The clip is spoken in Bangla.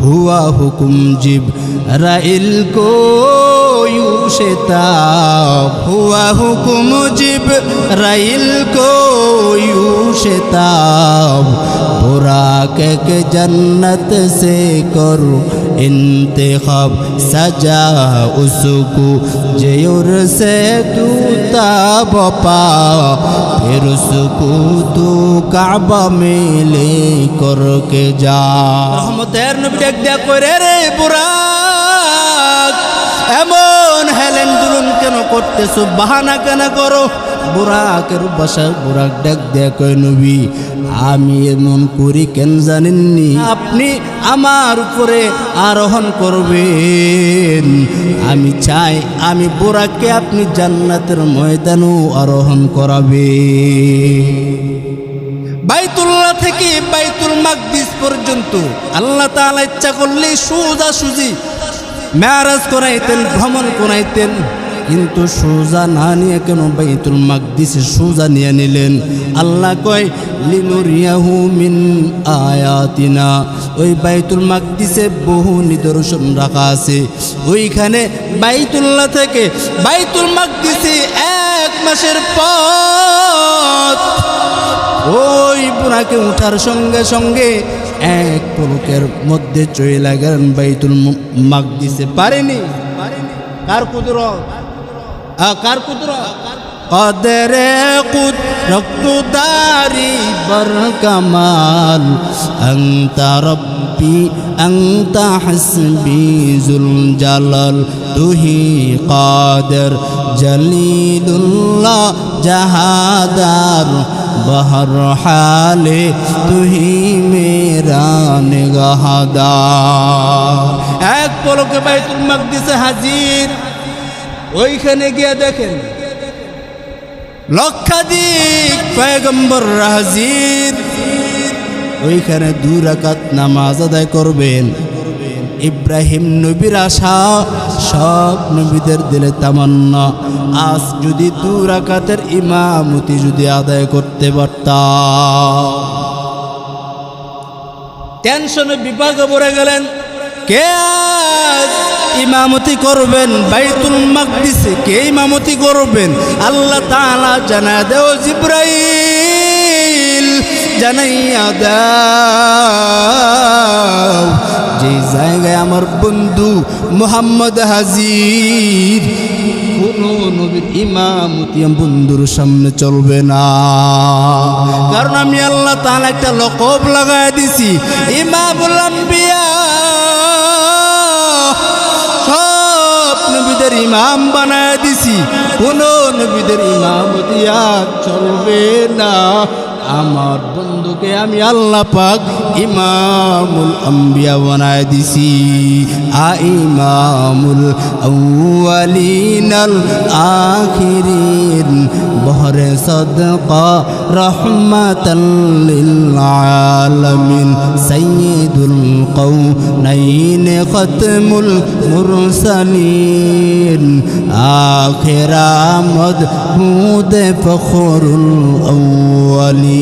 हुआ हुक्म जिब्राइल को यूं शिताब, हुआ हुक्म जिब्राइल को यूं शिताब, बुराक के जन्नत से करो इंतखाब, सजा उसको जयूर से तू ताब पा, फिर उसको तू काबा में ले करके जा। रहमतेर नबी देख देख করে রে বুরাক, এমন হেলেন দুলুন কেন করতেছো, বাহানা কেন করো? বুরাকের বাসা বুরাক ডাক দেয়া কয় নবী আমি এমন করি কেন জানেননি? আপনি আমার উপরে আরোহণ করবেন, আমি চাই আমি বুরাককে আপনি জান্নাতের ময়দানেও আরোহণ করাবে। বাইতুল্লাহ থেকে বাইতুল মাকদিস পর্যন্ত আল্লাহ তাআলা ইচ্ছা করলে সোজা সুজি মেরাজ করাইতেন, ভ্রমণ করাইতেন, কিন্তু সোজা না নিয়ে কেন বাইতুল মাকদিসে সোজা নিয়ে নিলেন? আল্লাহ কয় লিনুরিয়াহু মিন আয়াতিনা, ওই বাইতুল মাকদিসে বহু নিদর্শন রাখা আছে। ওইখানে বাইতুল্লাহ থেকে বাইতুল মাকদিসে 1 মাসের পথ। ওই বুরাকে উঠার সঙ্গে সঙ্গে এক পলকের মধ্যে চলে গেলেন বাইতুল মাকদিসে। পারেনি? কার কুদরত? কার কুদরত? কদরে কুদরতদারি বর কামাল, আনতা রব্বি আনতা হাসবি জুল জালাল, তুহি কাদের জলিলুল্লাহ জাহাদার, বহর হালে তুহি মেরা নিগাহদার। এক পলকে বাইতুল মাকদিসে হাজির। ওইখানে গিয়ে দেখেন লক্ষাধিক পয়গম্বর হাজির। ওইখানে 2 রাকাত নামাজ আদায় করবেন। ইব্রাহিম নবীর আশা, সব নবীদের দিলে তামান্না, আজ যদি 2 রাকাতের ইমামতি যদি আদায় করতে পারতাম। টেনশনে বিপাকে পড়ে গেলেন, কে ইমামতি করবেন বাইতুল মাকদিসে? কে ইমামতি করবেন? আল্লাহ তাআলা জানা দেও জিব্রাইল জানাইয়া দাও যে জায়গায় আমার বন্ধু মুহাম্মদ হাজির, কোন নবীর ইমামতি বন্ধুর সামনে চলবে না। কারণ আমি আল্লাহ তাআলা একটা লকব লাগায় দিছি, ইমামুল আম্বিয়া, সব নবীদের ইমাম বানায় দিছি। কোন নবীদের ইমামতি আর চলবে না। আমার বন্ধুকে আমি আল্লাহ পাক ইমামুল আম্বিয়া বানায় দিছি। ইমামুল আউয়ালিনাল আখিরিন, বহরে সদকা রহমাতাল লিল আলামিন, সাইয়্যিদুল কওনাইন খতমুল মুরসালিন, আখিরা মদহুদ ফখরুল আউয়ালিন।